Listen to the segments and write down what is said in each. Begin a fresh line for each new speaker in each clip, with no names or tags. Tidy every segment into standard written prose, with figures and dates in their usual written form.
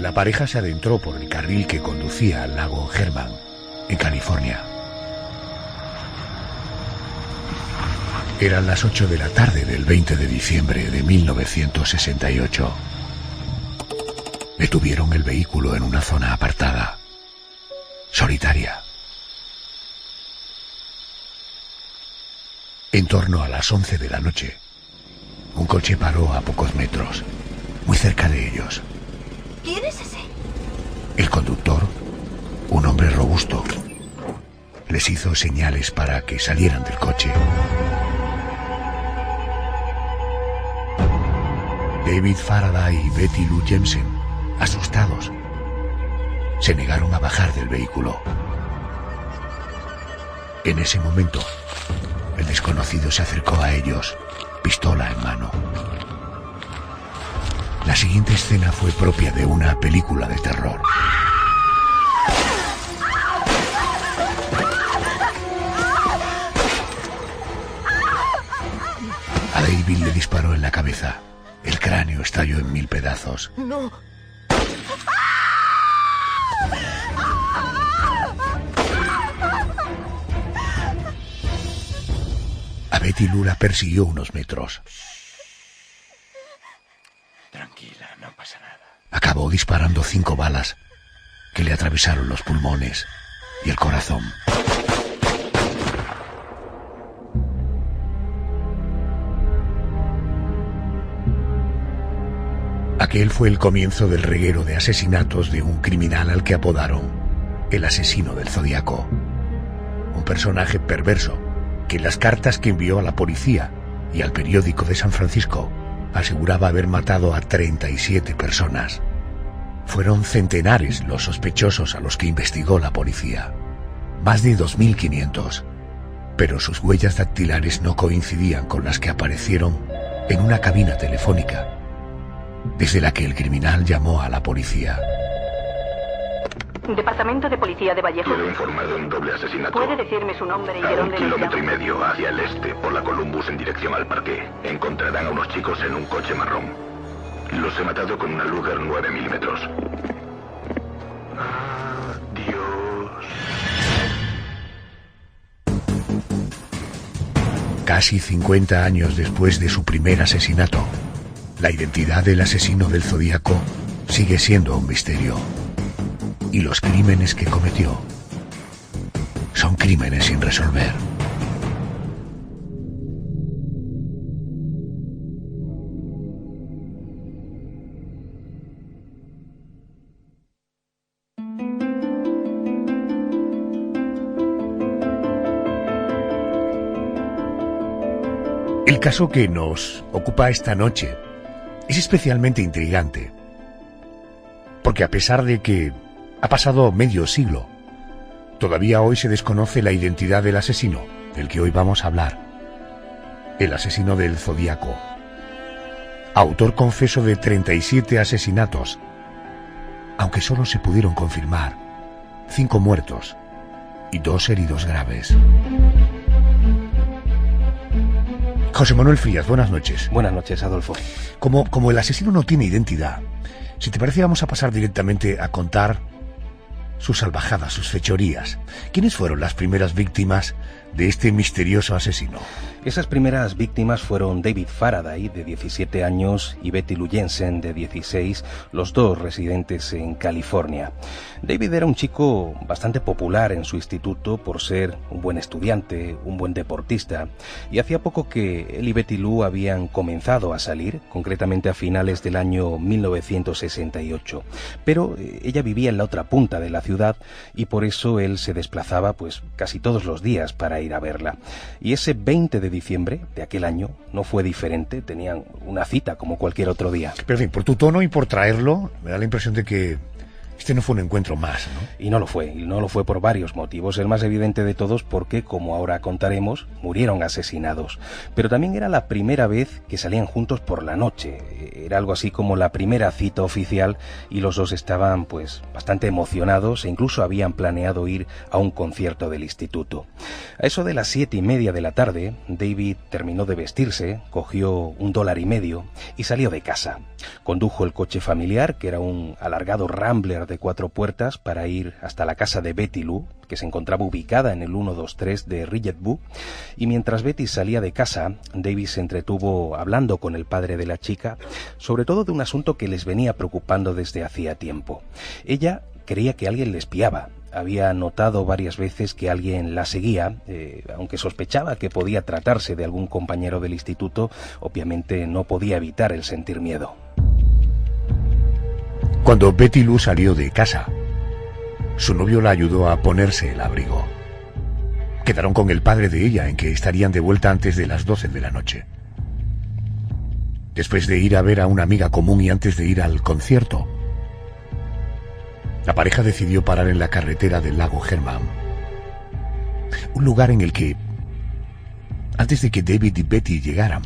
la pareja se adentró por el carril que conducía al lago Herman, en California. Eran las 8 de la tarde del 20 de diciembre de 1968. Detuvieron el vehículo en una zona apartada, solitaria. En torno a las 11 de la noche, un coche paró a pocos metros, muy cerca de ellos.
¿Quién es ese?
El conductor, un hombre robusto, les hizo señales para que salieran del coche. David Faraday y Betty Lou Jensen, asustados, se negaron a bajar del vehículo. En ese momento, el desconocido se acercó a ellos, pistola en mano. La siguiente escena fue propia de una película de terror. A David le disparó en la cabeza. El cráneo estalló en 1000 pedazos.
No.
A Betty Lou la persiguió unos metros.
Tranquila, no pasa nada.
Acabó disparando 5 balas que le atravesaron los pulmones y el corazón. Aquel fue el comienzo del reguero de asesinatos de un criminal al que apodaron el asesino del Zodíaco. Un personaje perverso que en las cartas que envió a la policía y al periódico de San Francisco aseguraba haber matado a 37 personas. Fueron centenares los sospechosos a los que investigó la policía, más de 2500, pero sus huellas dactilares no coincidían con las que aparecieron en una cabina telefónica, desde la que el criminal llamó a la policía.
Departamento de Policía de Vallejo.
Quiero informar de un doble asesinato.
¿Puede decirme su nombre y de
A 1,5
dónde nos llama?
kilómetros hacia el este, por la Columbus en dirección al parque. Encontrarán a unos chicos en un coche marrón. Los he matado con una Luger 9 milímetros. Adiós.
Casi 50 años después de su primer asesinato, la identidad del asesino del Zodíaco sigue siendo un misterio. Y los crímenes que cometió son crímenes sin resolver. El caso que nos ocupa esta noche es especialmente intrigante, porque a pesar de que ha pasado medio siglo, todavía hoy se desconoce la identidad del asesino del que hoy vamos a hablar. El asesino del Zodíaco, autor confeso de 37 asesinatos, aunque solo se pudieron confirmar 5 muertos y 2 heridos graves. José Manuel Frías, buenas noches.
Buenas noches, Adolfo.
Como el asesino no tiene identidad, si te parece vamos a pasar directamente a contar sus salvajadas, sus fechorías. ¿Quiénes fueron las primeras víctimas de este misterioso asesino?
Esas primeras víctimas fueron David Faraday, de 17 años, y Betty Lou Jensen, de 16, los dos residentes en California. David era un chico bastante popular en su instituto por ser un buen estudiante, un buen deportista, y hacía poco que él y Betty Lou habían comenzado a salir, concretamente a finales del año 1968. Pero ella vivía en la otra punta de la ciudad y por eso él se desplazaba pues casi todos los días para ir a verla. Y ese 20 de diciembre de aquel año no fue diferente, tenían una cita como cualquier otro día.
Pero en fin, por tu tono y por traerlo, me da la impresión de que Este no fue un encuentro más, ¿no?
Y no lo fue por varios motivos. El más evidente de todos porque, como ahora contaremos, murieron asesinados. Pero también era la primera vez que salían juntos por la noche. Era algo así como la primera cita oficial y los dos estaban, pues, bastante emocionados e incluso habían planeado ir a un concierto del instituto. A eso de las 7:30 de la tarde, David terminó de vestirse, cogió $1.50 y salió de casa. Condujo el coche familiar, que era un alargado Rambler de 4 puertas, para ir hasta la casa de Betty Lou, que se encontraba ubicada en el 123 de Ridgewood, y mientras Betty salía de casa, David se entretuvo hablando con el padre de la chica, sobre todo de un asunto que les venía preocupando desde hacía tiempo. Ella creía que alguien le espiaba. Había notado varias veces que alguien la seguía, aunque sospechaba que podía tratarse de algún compañero del instituto, obviamente no podía evitar el sentir miedo.
Cuando Betty Lou salió de casa, su novio la ayudó a ponerse el abrigo. Quedaron con el padre de ella en que estarían de vuelta antes de las 12 de la noche. Después de ir a ver a una amiga común y antes de ir al concierto, la pareja decidió parar en la carretera del lago Herman, un lugar en el que, antes de que David y Betty llegaran,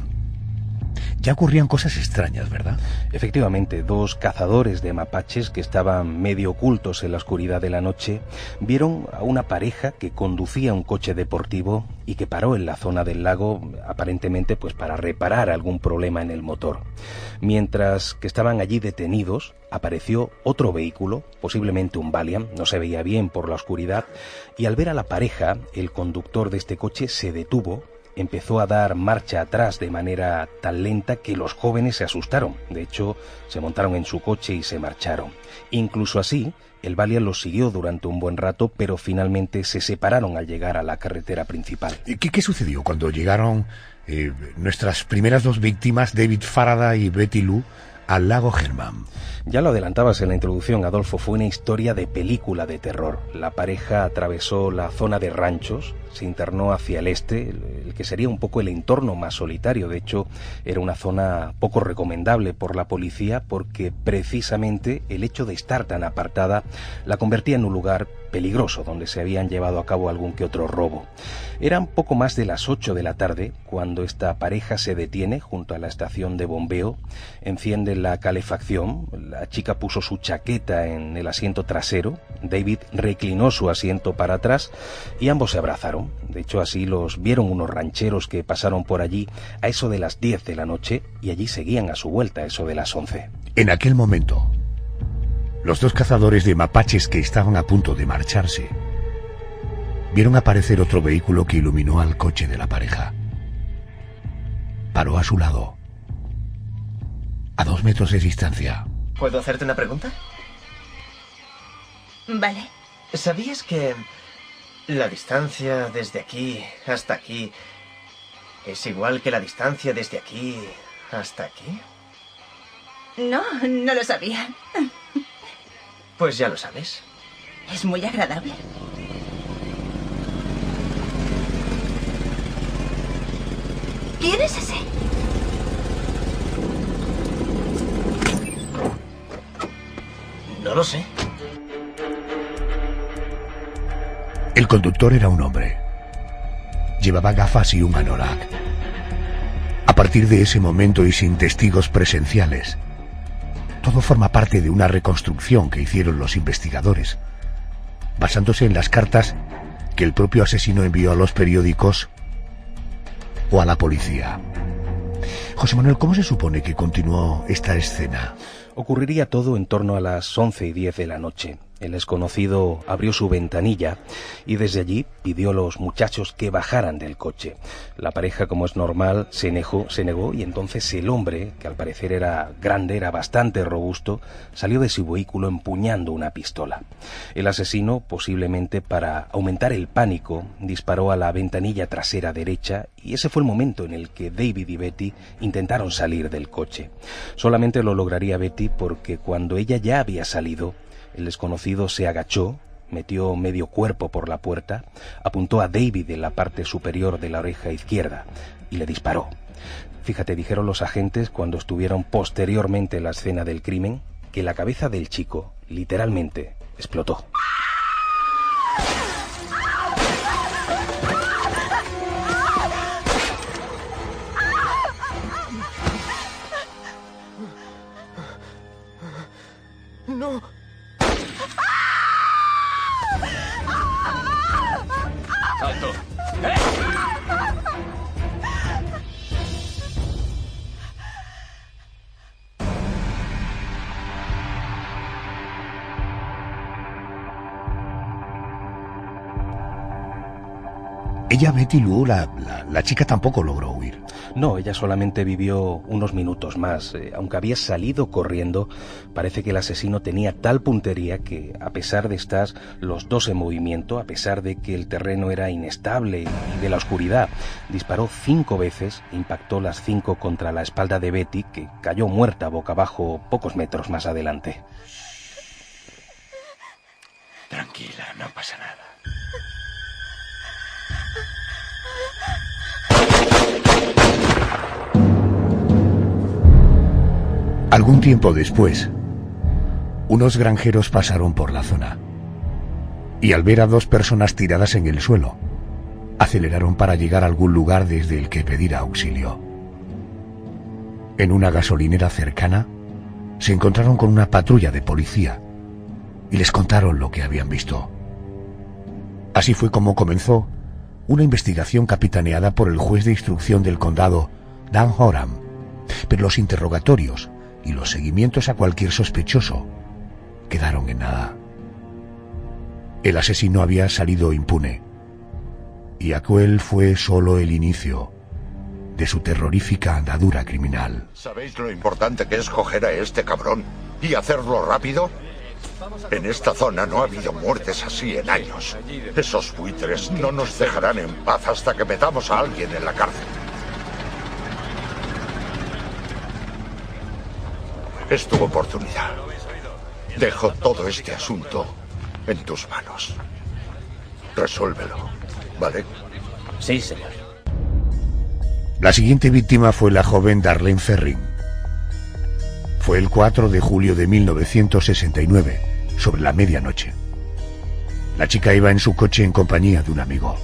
ya ocurrían cosas extrañas, ¿verdad?
Efectivamente, 2 cazadores de mapaches que estaban medio ocultos en la oscuridad de la noche vieron a una pareja que conducía un coche deportivo y que paró en la zona del lago, aparentemente pues para reparar algún problema en el motor. Mientras que estaban allí detenidos, apareció otro vehículo, posiblemente un Valiant, no se veía bien por la oscuridad, y al ver a la pareja, el conductor de este coche se detuvo, empezó a dar marcha atrás de manera tan lenta que los jóvenes se asustaron. De hecho, se montaron en su coche y se marcharon. Incluso así, el Valiant los siguió durante un buen rato, pero finalmente se separaron al llegar a la carretera principal.
¿Qué sucedió cuando llegaron nuestras primeras 2 víctimas, David Faraday y Betty Lou, al lago Herman?
Ya lo adelantabas en la introducción, Adolfo, fue una historia de película de terror. La pareja atravesó la zona de ranchos, se internó hacia el este, el que sería un poco el entorno más solitario. De hecho, era una zona poco recomendable por la policía porque precisamente el hecho de estar tan apartada la convertía en un lugar peligroso donde se habían llevado a cabo algún que otro robo. Eran poco más de las 8 de la tarde cuando esta pareja se detiene junto a la estación de bombeo, enciende la calefacción, la chica puso su chaqueta en el asiento trasero, David reclinó su asiento para atrás y ambos se abrazaron. De hecho, así los vieron unos rancheros que pasaron por allí a eso de las 10 de la noche y allí seguían a su vuelta a eso de las 11.
En aquel momento, los 2 cazadores de mapaches que estaban a punto de marcharse vieron aparecer otro vehículo que iluminó al coche de la pareja. Paró a su lado, a 2 metros de distancia.
¿Puedo hacerte una pregunta?
Vale.
¿Sabías que la distancia desde aquí hasta aquí es igual que la distancia desde aquí hasta aquí?
No, no lo sabía.
Pues ya lo sabes.
Es muy agradable. ¿Quién es ese?
No lo sé.
El conductor era un hombre. Llevaba gafas y un anorak. A partir de ese momento y sin testigos presenciales, todo forma parte de una reconstrucción que hicieron los investigadores, basándose en las cartas que el propio asesino envió a los periódicos o a la policía. José Manuel, ¿cómo se supone que continuó esta escena?
Ocurriría todo en torno a las 11:10 de la noche. El desconocido abrió su ventanilla y desde allí pidió a los muchachos que bajaran del coche. La pareja, como es normal, se negó y entonces el hombre, que al parecer era grande, era bastante robusto, salió de su vehículo empuñando una pistola. El asesino, posiblemente para aumentar el pánico, disparó a la ventanilla trasera derecha y ese fue el momento en el que David y Betty intentaron salir del coche. Solamente lo lograría Betty porque cuando ella ya había salido, el desconocido se agachó, metió medio cuerpo por la puerta, apuntó a David en la parte superior de la oreja izquierda y le disparó. Fíjate, dijeron los agentes cuando estuvieron posteriormente en la escena del crimen, que la cabeza del chico, literalmente, explotó.
¡No!
¡Alto!
Ella, Betty Lou, la chica, tampoco logró huir.
No, ella solamente vivió unos minutos más. Aunque había salido corriendo, parece que el asesino tenía tal puntería que, a pesar de estar los dos en movimiento, a pesar de que el terreno era inestable y de la oscuridad, disparó 5 veces e impactó las 5 contra la espalda de Betty, que cayó muerta boca abajo pocos metros más adelante.
Tranquila, no pasa nada.
Algún tiempo después, unos granjeros pasaron por la zona y al ver a 2 personas tiradas en el suelo, aceleraron para llegar a algún lugar desde el que pedir auxilio. En una gasolinera cercana, se encontraron con una patrulla de policía y les contaron lo que habían visto. Así fue como comenzó una investigación capitaneada por el juez de instrucción del condado, Dan Horan, pero los interrogatorios y los seguimientos a cualquier sospechoso quedaron en nada. El asesino había salido impune, y aquel fue solo el inicio de su terrorífica andadura criminal.
¿Sabéis lo importante que es coger a este cabrón y hacerlo rápido? En esta zona no ha habido muertes así en años. Esos buitres no nos dejarán en paz hasta que metamos a alguien en la cárcel. Es tu oportunidad. Dejo todo este asunto en tus manos. Resuélvelo, ¿vale?
Sí, señor.
La siguiente víctima fue la joven Darlene Ferrin. Fue el 4 de julio de 1969, sobre la medianoche. La chica iba en su coche en compañía de un amigo.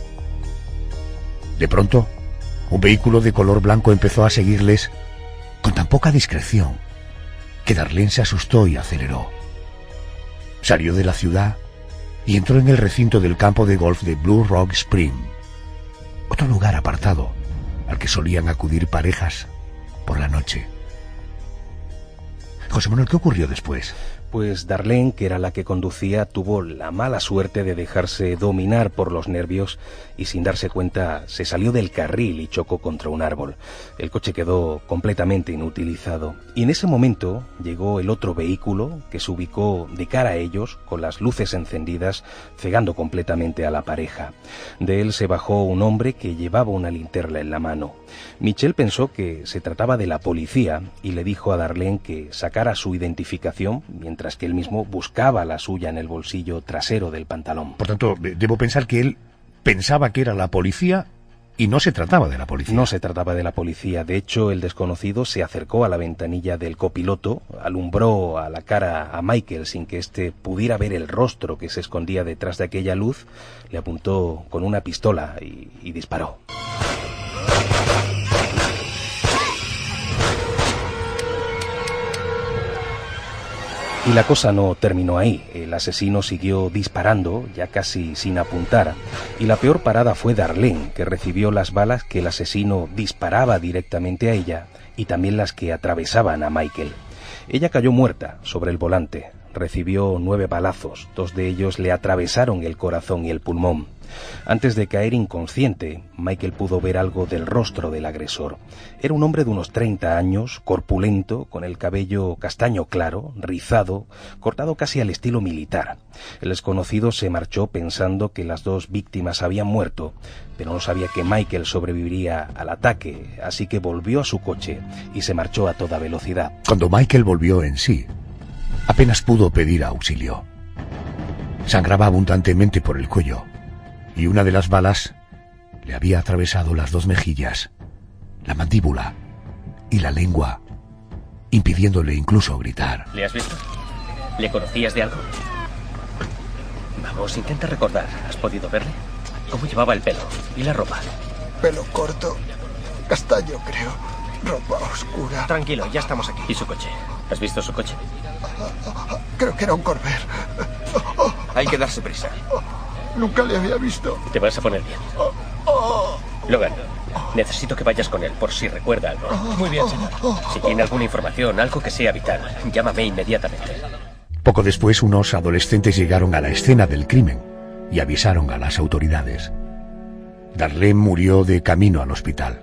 De pronto, un vehículo de color blanco empezó a seguirles con tan poca discreción que Darlene se asustó y aceleró. Salió de la ciudad y entró en el recinto del campo de golf de Blue Rock Spring, otro lugar apartado al que solían acudir parejas por la noche. José Manuel, ¿qué ocurrió después?
Pues Darlene, que era la que conducía, tuvo la mala suerte de dejarse dominar por los nervios y sin darse cuenta se salió del carril y chocó contra un árbol. El coche quedó completamente inutilizado y en ese momento llegó el otro vehículo que se ubicó de cara a ellos con las luces encendidas, cegando completamente a la pareja. De él se bajó un hombre que llevaba una linterna en la mano. Michelle pensó que se trataba de la policía y le dijo a Darlene que sacara su identificación mientras que él mismo buscaba la suya en el bolsillo trasero del pantalón.
Por tanto, debo pensar que él pensaba que era la policía y no se trataba de la policía.
No se trataba de la policía. De hecho, el desconocido se acercó a la ventanilla del copiloto, alumbró a la cara a Michael sin que éste pudiera ver el rostro que se escondía detrás de aquella luz, le apuntó con una pistola y disparó. Y la cosa no terminó ahí. El asesino siguió disparando, ya casi sin apuntar, y la peor parada fue Darlene, que recibió las balas que el asesino disparaba directamente a ella y también las que atravesaban a Michael. Ella cayó muerta sobre el volante. Recibió 9 balazos, 2 de ellos le atravesaron el corazón y el pulmón. Antes de caer inconsciente, Michael pudo ver algo del rostro del agresor. Era un hombre de unos 30 años, corpulento, con el cabello castaño claro, rizado, cortado casi al estilo militar. El desconocido se marchó pensando que las 2 víctimas habían muerto, pero no sabía que Michael sobreviviría al ataque, así que volvió a su coche y se marchó a toda velocidad.
Cuando Michael volvió en sí, apenas pudo pedir auxilio. Sangraba abundantemente por el cuello y una de las balas le había atravesado las 2 mejillas, la mandíbula y la lengua, impidiéndole incluso gritar.
¿Le has visto? ¿Le conocías de algo? Vamos, intenta recordar. ¿Has podido verle? ¿Cómo llevaba el pelo? ¿Y la ropa?
Pelo corto, castaño creo, ropa oscura.
Tranquilo, ya estamos aquí.
¿Y su coche? ¿Has visto su coche?
Creo que era un Corvair.
Hay que darse prisa.
Nunca le había visto.
Te vas a poner bien. Logan, necesito que vayas con él por si recuerda algo.
Muy bien, señor.
Si tiene alguna información, algo que sea vital, llámame inmediatamente.
Poco después, unos adolescentes llegaron a la escena del crimen y avisaron a las autoridades. Darlene murió de camino al hospital.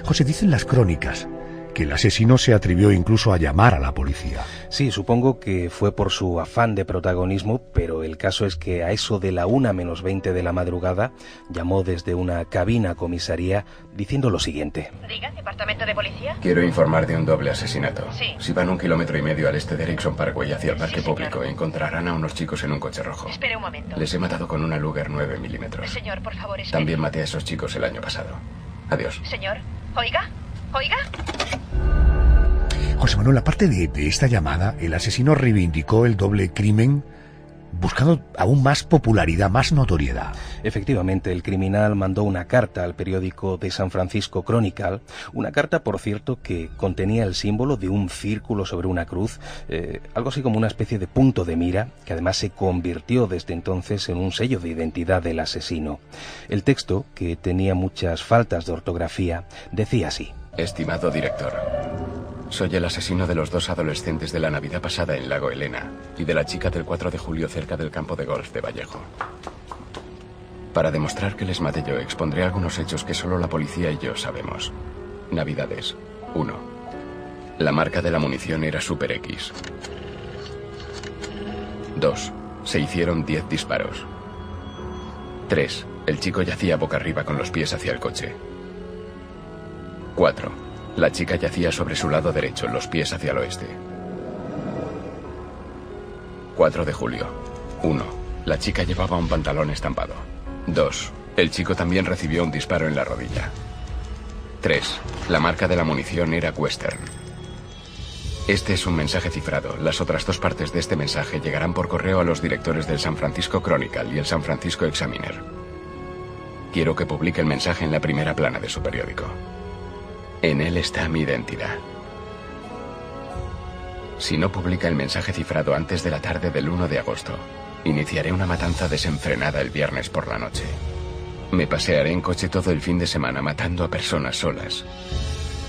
José, dicen las crónicas que el asesino se atrevió incluso a llamar a la policía.
Sí, supongo que fue por su afán de protagonismo, pero el caso es que a eso de la 1:20 de la madrugada llamó desde una cabina comisaría diciendo lo siguiente.
Diga, ¿departamento de policía?
Quiero informar de un doble asesinato.
Sí.
Si van 1,5 kilómetros al este de Erickson Parkway hacia el parque público, encontrarán a unos chicos en un coche rojo.
Espere un momento.
Les he matado con una Luger 9 milímetros.
Señor, por favor, espere.
También maté a esos chicos el año pasado. Adiós.
Señor, oiga.
José Manuel, aparte de esta llamada, el asesino reivindicó el doble crimen buscando aún más popularidad, más notoriedad.
Efectivamente, el criminal mandó una carta al periódico de San Francisco Chronicle, una carta, por cierto, que contenía el símbolo de un círculo sobre una cruz, algo así como una especie de punto de mira, que además se convirtió desde entonces en un sello de identidad del asesino. El texto, que tenía muchas faltas de ortografía, decía así.
Estimado director, soy el asesino de los 2 adolescentes de la Navidad pasada en Lago Helena y de la chica del 4 de julio cerca del campo de golf de Vallejo. Para demostrar que les maté yo, expondré algunos hechos que solo la policía y yo sabemos. Navidades. 1. La marca de la munición era Super X. 2. Se hicieron 10 disparos. 3. El chico yacía boca arriba con los pies hacia el coche. 4. La chica yacía sobre su lado derecho, los pies hacia el oeste. 4 de julio. 1. La chica llevaba un pantalón estampado. 2. El chico también recibió un disparo en la rodilla. 3. La marca de la munición era Western. Este es un mensaje cifrado. Las otras 2 partes de este mensaje llegarán por correo a los directores del San Francisco Chronicle y el San Francisco Examiner. Quiero que publique el mensaje en la primera plana de su periódico. En él está mi identidad. Si no publica el mensaje cifrado antes de la tarde del 1 de agosto, iniciaré una matanza desenfrenada el viernes por la noche. Me pasearé en coche todo el fin de semana matando a personas solas.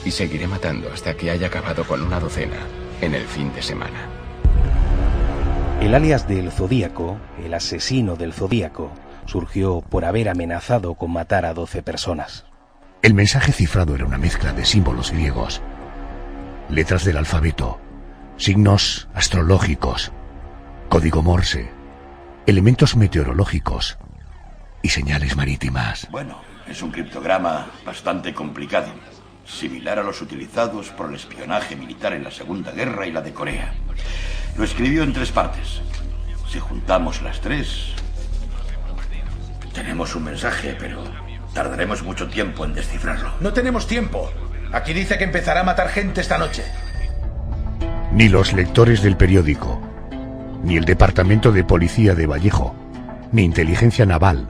Y seguiré matando hasta que haya acabado con una docena en el fin de semana.
El alias del Zodíaco, el asesino del Zodíaco, surgió por haber amenazado con matar a 12 personas.
El mensaje cifrado era una mezcla de símbolos griegos, letras del alfabeto, signos astrológicos, código Morse, elementos meteorológicos y señales marítimas.
Bueno, es un criptograma bastante complicado, similar a los utilizados por el espionaje militar en la Segunda Guerra y la de Corea. Lo escribió en 3 partes. Si juntamos las 3, tenemos un mensaje, pero tardaremos mucho tiempo en descifrarlo.
No tenemos tiempo. Aquí dice que empezará a matar gente esta noche.
Ni los lectores del periódico, ni el Departamento de Policía de Vallejo, ni Inteligencia Naval,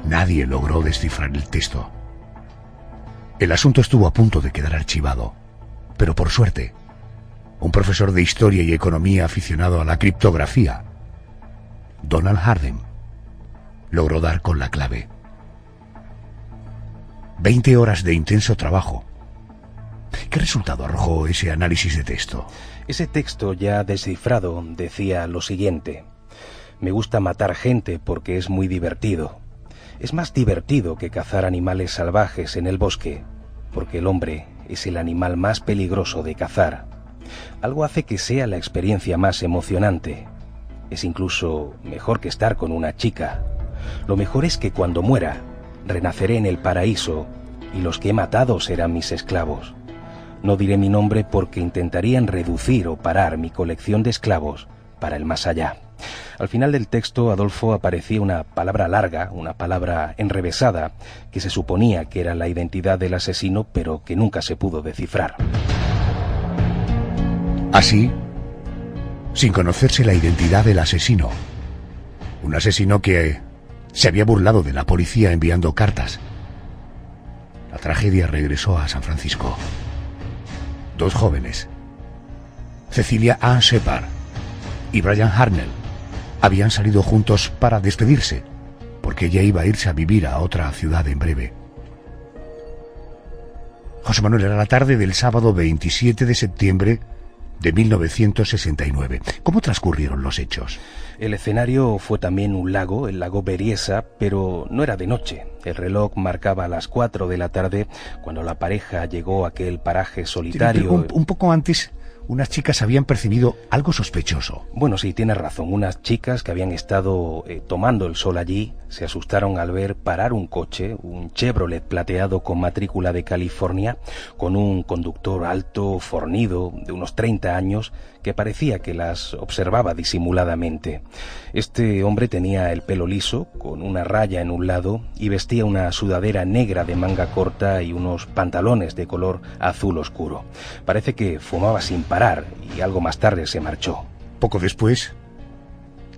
nadie logró descifrar el texto. El asunto estuvo a punto de quedar archivado, pero por suerte, un profesor de Historia y Economía aficionado a la criptografía, Donald Harden, logró dar con la clave. 20 horas de intenso trabajo. ¿Qué resultado arrojó ese análisis de texto?
Ese texto ya descifrado decía lo siguiente. Me gusta matar gente porque es muy divertido. Es más divertido que cazar animales salvajes en el bosque, porque el hombre es el animal más peligroso de cazar. Algo hace que sea la experiencia más emocionante. Es incluso mejor que estar con una chica. Lo mejor es que cuando muera, renaceré en el paraíso y los que he matado serán mis esclavos. No diré mi nombre porque intentarían reducir o parar mi colección de esclavos para el más allá. Al final del texto, Adolfo, aparecía una palabra larga, una palabra enrevesada, que se suponía que era la identidad del asesino, pero que nunca se pudo descifrar.
Así, sin conocerse la identidad del asesino, un asesino que se había burlado de la policía enviando cartas, la tragedia regresó a San Francisco. Dos jóvenes, Cecilia Ann Shepard y Brian Harnell, habían salido juntos para despedirse, porque ella iba a irse a vivir a otra ciudad en breve. José Manuel, era la tarde del sábado 27 de septiembre de 1969. ¿Cómo transcurrieron los hechos?
El escenario fue también un lago, el lago Berryessa, pero no era de noche. El reloj marcaba las 4 de la tarde cuando la pareja llegó a aquel paraje solitario.
Un poco antes, unas chicas habían percibido algo sospechoso.
Bueno, sí, tienes razón. Unas chicas que habían estado tomando el sol allí se asustaron al ver parar un coche, un Chevrolet plateado con matrícula de California, con un conductor alto, fornido, de unos 30 años, que parecía que las observaba disimuladamente. Este hombre tenía el pelo liso, con una raya en un lado, y vestía una sudadera negra de manga corta y unos pantalones de color azul oscuro. Parece que fumaba sin parar y algo más tarde se marchó.
Poco después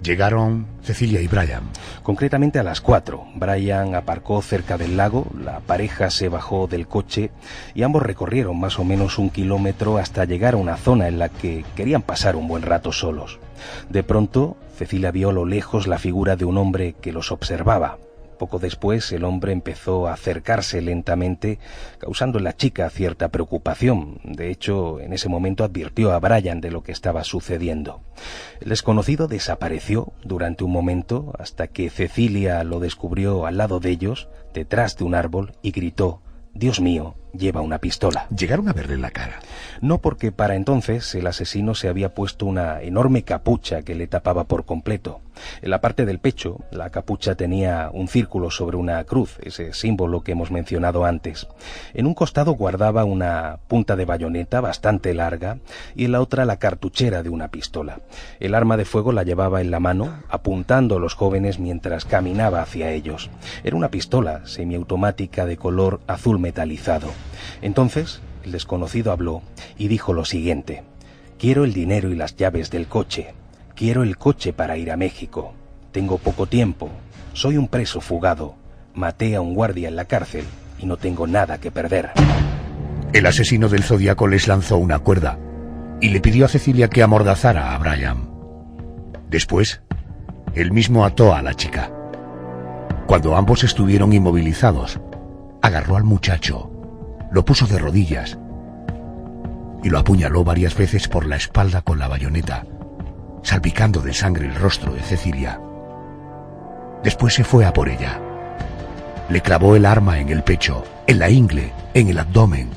llegaron Cecilia y Brian.
Concretamente a las 4. Brian aparcó cerca del lago, la pareja se bajó del coche y ambos recorrieron más o menos 1 kilómetro hasta llegar a una zona en la que querían pasar un buen rato solos. De pronto, Cecilia vio a lo lejos la figura de un hombre que los observaba. Poco después, el hombre empezó a acercarse lentamente, causando en la chica cierta preocupación. De hecho, en ese momento advirtió a Brian de lo que estaba sucediendo. El desconocido desapareció durante un momento hasta que Cecilia lo descubrió al lado de ellos, detrás de un árbol, y gritó: «Dios mío, lleva una pistola».
¿Llegaron a verle la cara?
No, porque para entonces el asesino se había puesto una enorme capucha que le tapaba por completo. En la parte del pecho, la capucha tenía un círculo sobre una cruz, ese símbolo que hemos mencionado antes. En un costado guardaba una punta de bayoneta bastante larga y en la otra la cartuchera de una pistola. El arma de fuego la llevaba en la mano, apuntando a los jóvenes mientras caminaba hacia ellos. Era una pistola semiautomática de color azul metalizado. Entonces, el desconocido habló y dijo lo siguiente: «Quiero el dinero y las llaves del coche. Quiero el coche para ir a México. Tengo poco tiempo. Soy un preso fugado. Maté a un guardia en la cárcel y no tengo nada que perder».
El asesino del Zodíaco les lanzó una cuerda y le pidió a Cecilia que amordazara a Brian. Después, él mismo ató a la chica. Cuando ambos estuvieron inmovilizados, agarró al muchacho, lo puso de rodillas y lo apuñaló varias veces por la espalda con la bayoneta, salpicando de sangre el rostro de Cecilia. Después se fue a por ella. Le clavó el arma en el pecho, en la ingle, en el abdomen.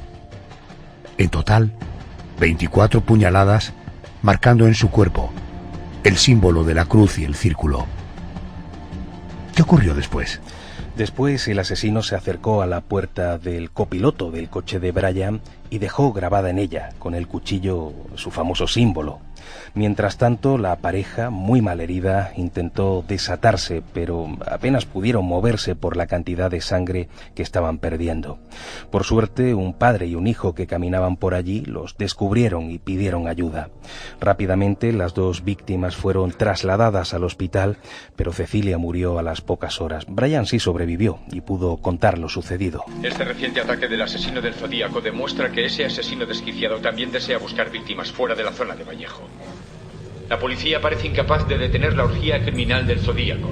En total, 24 puñaladas, marcando en su cuerpo el símbolo de la cruz y el círculo. ¿Qué ocurrió después?
Después el asesino se acercó a la puerta del copiloto del coche de Brian y dejó grabada en ella, con el cuchillo, su famoso símbolo. Mientras tanto, la pareja, muy malherida, intentó desatarse, pero apenas pudieron moverse por la cantidad de sangre que estaban perdiendo. Por suerte, un padre y un hijo que caminaban por allí los descubrieron y pidieron ayuda. Rápidamente, las dos víctimas fueron trasladadas al hospital, pero Cecilia murió a las pocas horas. Brian sí sobrevivió y pudo contar lo sucedido.
Este reciente ataque del asesino del Zodíaco demuestra que ese asesino desquiciado también desea buscar víctimas fuera de la zona de Vallejo. La policía parece incapaz de detener la orgía criminal del Zodíaco.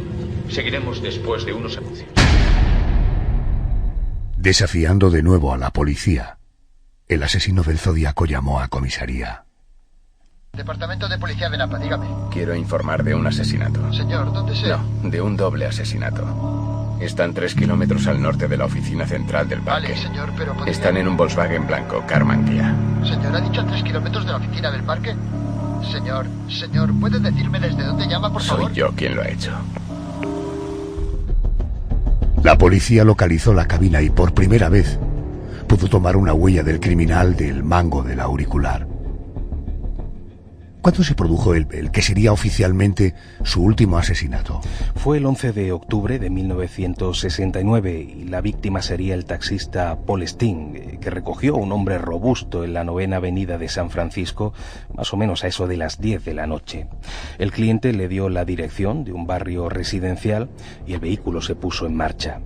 Seguiremos después de unos anuncios.
Desafiando de nuevo a la policía, el asesino del Zodíaco llamó a comisaría.
Departamento de Policía de Napa, dígame.
Quiero informar de un asesinato.
Señor, ¿dónde sea?
No, de un doble asesinato. Están 3 kilómetros al norte de la oficina central del parque.
Vale, señor, pero podría...
Están en un Volkswagen blanco, Karmann Kia.
Señor, ¿ha dicho a 3 kilómetros de la oficina del parque? Señor, ¿puede decirme desde dónde llama, por favor?
Soy yo quien lo ha hecho.
La policía localizó la cabina y por primera vez pudo tomar una huella del criminal del mango del auricular. ¿Cuándo se produjo el que sería oficialmente su último asesinato?
Fue el 11 de octubre de 1969 y la víctima sería el taxista Paul Steen, que recogió a un hombre robusto en la 9ª avenida de San Francisco, más o menos a eso de las 10 de la noche. El cliente le dio la dirección de un barrio residencial y el vehículo se puso en marcha.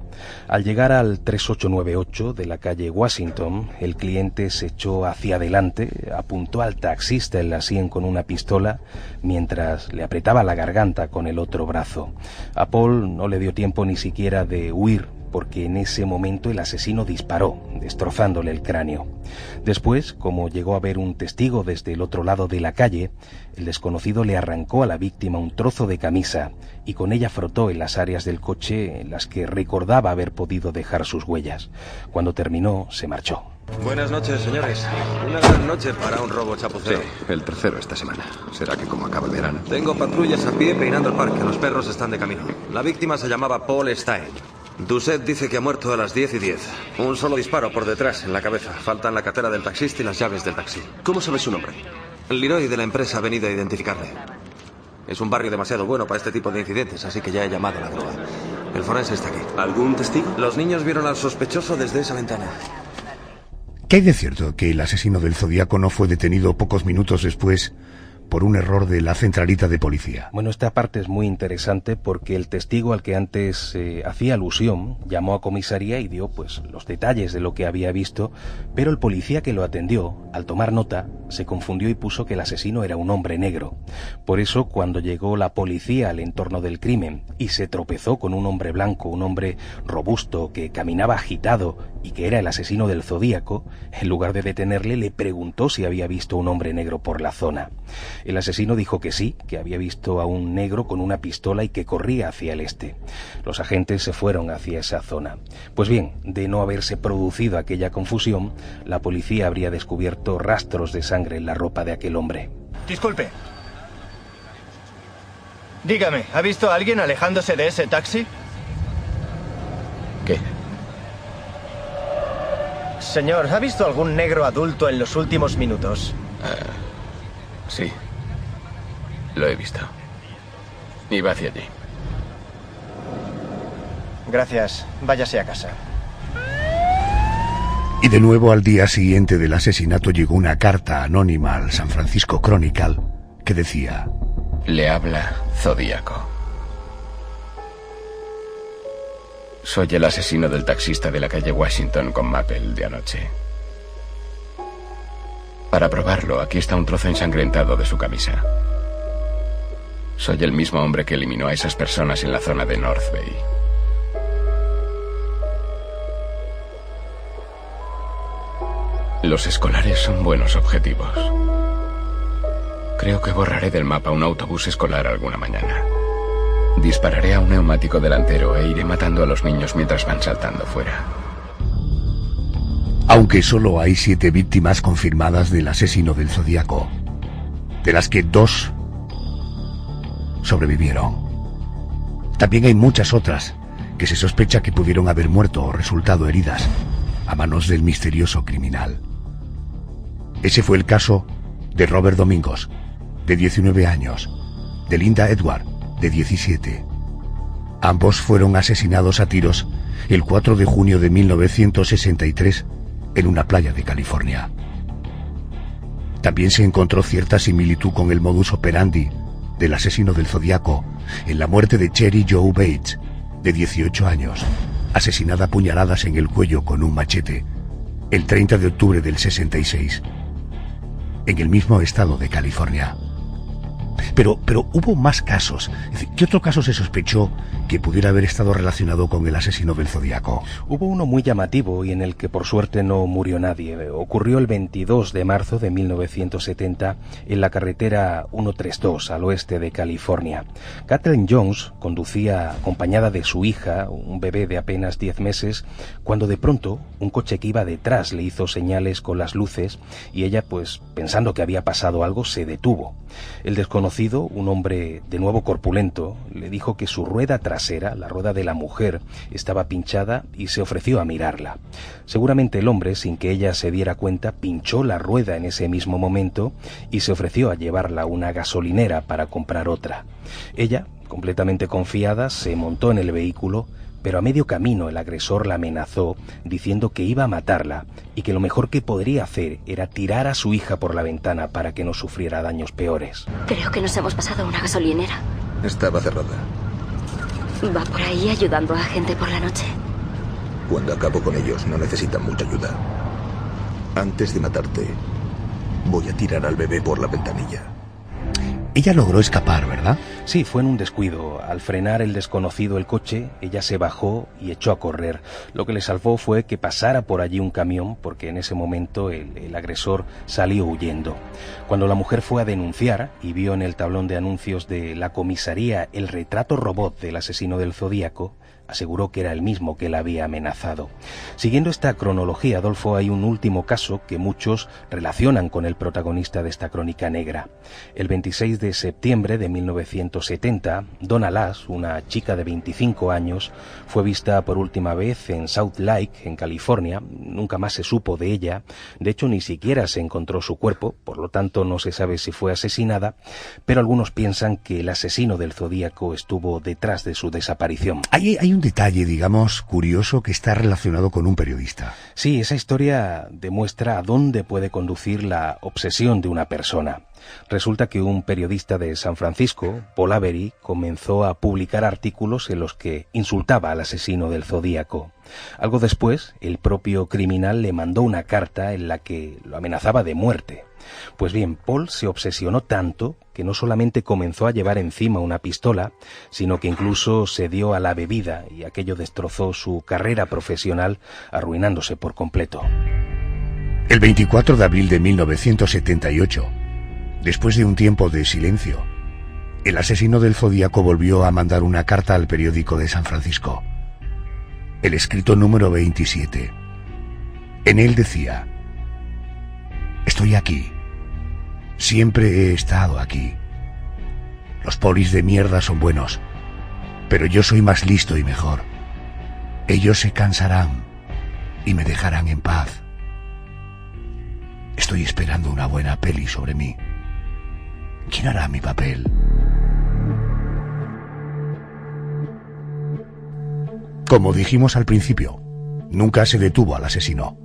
Al llegar al 3898 de la calle Washington, el cliente se echó hacia adelante, apuntó al taxista en la sien con una pistola, mientras le apretaba la garganta con el otro brazo. A Paul no le dio tiempo ni siquiera de huir, porque en ese momento el asesino disparó, destrozándole el cráneo. Después, como llegó a ver un testigo desde el otro lado de la calle, el desconocido le arrancó a la víctima un trozo de camisa y con ella frotó en las áreas del coche en las que recordaba haber podido dejar sus huellas. Cuando terminó, se marchó.
Buenas noches, señores. Una gran noche para un robo chapucero.
Sí, el tercero esta semana. ¿Será que como acaba el verano?
Tengo patrullas a pie peinando el parque. Los perros están de camino. La víctima se llamaba Paul Stein. Doucet dice que ha muerto a las 10:10. Un solo disparo por detrás, en la cabeza. Faltan la cartera del taxista y las llaves del taxi.
¿Cómo sabe su nombre?
El Leroy de la empresa ha venido a identificarle. Es un barrio demasiado bueno para este tipo de incidentes, así que ya he llamado a la grúa. El forense está aquí.
¿Algún testigo?
Los niños vieron al sospechoso desde esa ventana.
¿Qué hay de cierto que el asesino del Zodíaco no fue detenido pocos minutos después por un error de la centralita de policía?
Bueno, esta parte es muy interesante porque el testigo al que antes hacía alusión llamó a comisaría y dio pues los detalles de lo que había visto, pero el policía que lo atendió, al tomar nota, se confundió y puso que el asesino era un hombre negro. Por eso, cuando llegó la policía al entorno del crimen y se tropezó con un hombre blanco, un hombre robusto que caminaba agitado y que era el asesino del Zodíaco, en lugar de detenerle, le preguntó si había visto un hombre negro por la zona. El asesino dijo que sí, que había visto a un negro con una pistola y que corría hacia el este. Los agentes se fueron hacia esa zona. Pues bien, de no haberse producido aquella confusión, la policía habría descubierto rastros de sangre en la ropa de aquel hombre.
Disculpe. Dígame, ¿ha visto a alguien alejándose de ese taxi?
¿Qué?
Señor, ¿ha visto algún negro adulto en los últimos minutos?
Sí. Lo he visto. Iba hacia allí.
Gracias. Váyase a casa.
Y de nuevo al día siguiente del asesinato llegó una carta anónima al San Francisco Chronicle que decía:
Le habla Zodíaco. Soy el asesino del taxista de la calle Washington con Maple de anoche. Para probarlo, aquí está un trozo ensangrentado de su camisa. Soy el mismo hombre que eliminó a esas personas en la zona de North Bay. Los escolares son buenos objetivos. Creo que borraré del mapa un autobús escolar alguna mañana. Dispararé a un neumático delantero e iré matando a los niños mientras van saltando fuera.
Aunque solo hay 7 víctimas confirmadas del asesino del Zodíaco, de las que 2 sobrevivieron. También hay muchas otras que se sospecha que pudieron haber muerto o resultado heridas a manos del misterioso criminal. Ese fue el caso de Robert Domingos, de 19 años, de Linda Edward, de 17. Ambos fueron asesinados a tiros el 4 de junio de 1963 en una playa de California. También se encontró cierta similitud con el modus operandi del asesino del Zodíaco en la muerte de Cherry Jo Bates, de 18 años, asesinada a puñaladas en el cuello con un machete el 30 de octubre del 66, en el mismo estado de California. Pero hubo más casos. ¿Qué otro caso se sospechó que pudiera haber estado relacionado con el asesino del Zodíaco?
Hubo uno muy llamativo y en el que por suerte no murió nadie. Ocurrió el 22 de marzo de 1970 en la carretera 132 al oeste de California. Kathleen Jones conducía acompañada de su hija, un bebé de apenas 10 meses, cuando de pronto un coche que iba detrás le hizo señales con las luces y ella, pues pensando que había pasado algo, se detuvo. El desconocido desconocido, un hombre de nuevo corpulento, le dijo que su rueda trasera, la rueda de la mujer, estaba pinchada y se ofreció a mirarla. Seguramente el hombre, sin que ella se diera cuenta, pinchó la rueda en ese mismo momento y se ofreció a llevarla a una gasolinera para comprar otra. Ella, completamente confiada, se montó en el vehículo, pero a medio camino el agresor la amenazó diciendo que iba a matarla y que lo mejor que podría hacer era tirar a su hija por la ventana para que no sufriera daños peores.
Creo que nos hemos pasado a una gasolinera.
Estaba cerrada.
Va por ahí ayudando a gente por la noche.
Cuando acabo con ellos no necesitan mucha ayuda. Antes de matarte, voy a tirar al bebé por la ventanilla.
Ella logró escapar, ¿verdad?
Sí, fue en un descuido. Al frenar el desconocido el coche, ella se bajó y echó a correr. Lo que le salvó fue que pasara por allí un camión, porque en ese momento el agresor salió huyendo. Cuando la mujer fue a denunciar y vio en el tablón de anuncios de la comisaría el retrato robot del asesino del Zodíaco, aseguró que era el mismo que la había amenazado. Siguiendo esta cronología, Adolfo, hay un último caso que muchos relacionan con el protagonista de esta crónica negra. El 26 de septiembre de 1970, Donna Lass, una chica de 25 años, fue vista por última vez en South Lake, en California. Nunca más se supo de ella. De hecho, ni siquiera se encontró su cuerpo, por lo tanto no se sabe si fue asesinada, pero algunos piensan que el asesino del Zodíaco estuvo detrás de su desaparición.
Hay un detalle, digamos, curioso que está relacionado con un periodista.
Sí, esa historia demuestra a dónde puede conducir la obsesión de una persona. Resulta que un periodista de San Francisco, Paul Avery, comenzó a publicar artículos en los que insultaba al asesino del Zodíaco. Algo después, el propio criminal le mandó una carta en la que lo amenazaba de muerte. Pues bien, Paul se obsesionó tanto que no solamente comenzó a llevar encima una pistola, sino que incluso se dio a la bebida y aquello destrozó su carrera profesional, arruinándose por completo.
El 24 de abril de 1978, después de un tiempo de silencio, el asesino del Zodíaco volvió a mandar una carta al periódico de San Francisco. El escrito número 27. En él decía: estoy aquí. Siempre he estado aquí. Los polis de mierda son buenos, pero yo soy más listo y mejor. Ellos se cansarán y me dejarán en paz. Estoy esperando una buena peli sobre mí. ¿Quién hará mi papel? Como dijimos al principio, nunca se detuvo al asesino.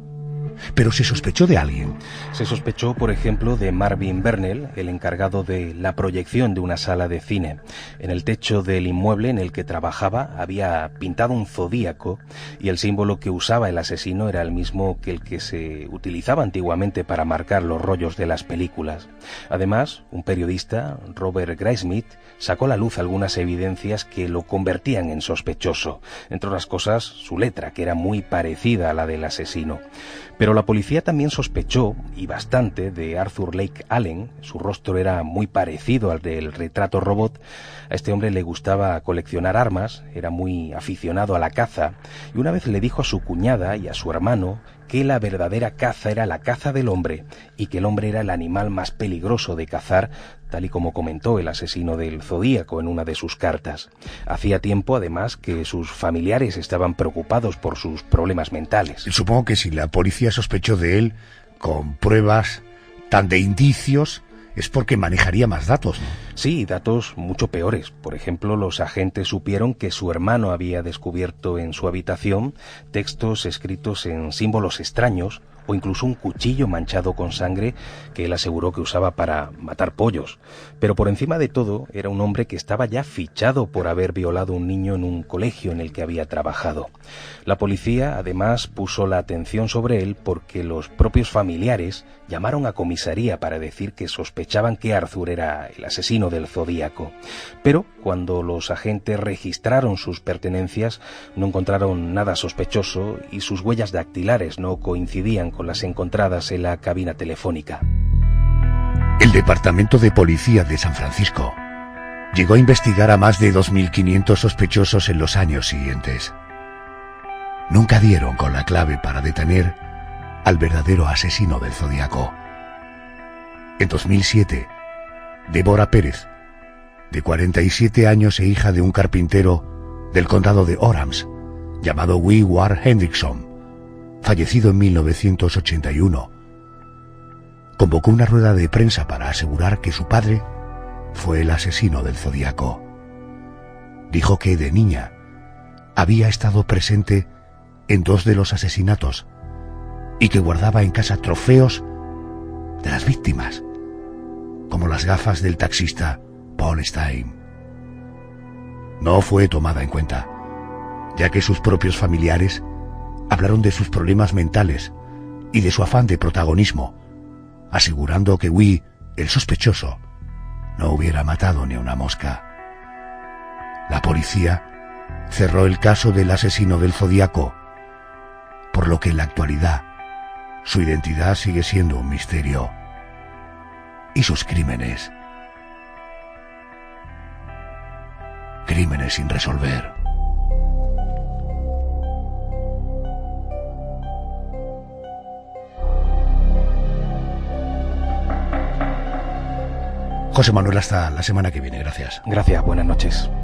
Pero se sospechó de alguien.
Se sospechó, por ejemplo, de Marvin Bernell, el encargado de la proyección de una sala de cine. En el techo del inmueble en el que trabajaba había pintado un zodíaco y el símbolo que usaba el asesino era el mismo que el que se utilizaba antiguamente para marcar los rollos de las películas. Además, un periodista, Robert Graysmith, sacó a la luz algunas evidencias que lo convertían en sospechoso. Entre otras cosas, su letra, que era muy parecida a la del asesino. Pero la policía también sospechó, y bastante, de Arthur Lake Allen. Su rostro era muy parecido al del retrato robot. A este hombre le gustaba coleccionar armas, era muy aficionado a la caza, y una vez le dijo a su cuñada y a su hermano que la verdadera caza era la caza del hombre, y que el hombre era el animal más peligroso de cazar, tal y como comentó el asesino del Zodíaco en una de sus cartas. Hacía tiempo, además, que sus familiares estaban preocupados por sus problemas mentales.
Supongo que si la policía sospechó de él, con pruebas tan de indicios, es porque manejaría más datos, ¿no?
Sí, datos mucho peores. Por ejemplo, los agentes supieron que su hermano había descubierto en su habitación textos escritos en símbolos extraños, o incluso un cuchillo manchado con sangre que él aseguró que usaba para matar pollos. Pero por encima de todo, era un hombre que estaba ya fichado por haber violado a un niño en un colegio en el que había trabajado. La policía, además, puso la atención sobre él porque los propios familiares llamaron a comisaría para decir que sospechaban que Arthur era el asesino del Zodíaco. Pero cuando los agentes registraron sus pertenencias, no encontraron nada sospechoso y sus huellas dactilares no coincidían con las encontradas en la cabina telefónica.
El Departamento de Policía de San Francisco llegó a investigar a más de 2.500 sospechosos en los años siguientes. Nunca dieron con la clave para detener al verdadero asesino del Zodíaco. En 2007, Deborah Pérez, de 47 años e hija de un carpintero del condado de Orams, llamado Wee Ward Hendrickson, fallecido en 1981, convocó una rueda de prensa para asegurar que su padre fue el asesino del Zodíaco. Dijo que de niña había estado presente en 2 de los asesinatos y que guardaba en casa trofeos de las víctimas, como las gafas del taxista Paul Stein. No fue tomada en cuenta, ya que sus propios familiares hablaron de sus problemas mentales y de su afán de protagonismo, asegurando que Wee, el sospechoso, no hubiera matado ni a una mosca. La policía cerró el caso del asesino del Zodíaco, por lo que en la actualidad su identidad sigue siendo un misterio y sus crímenes sin resolver. José Manuel, hasta la semana que viene. Gracias.
Gracias, buenas noches.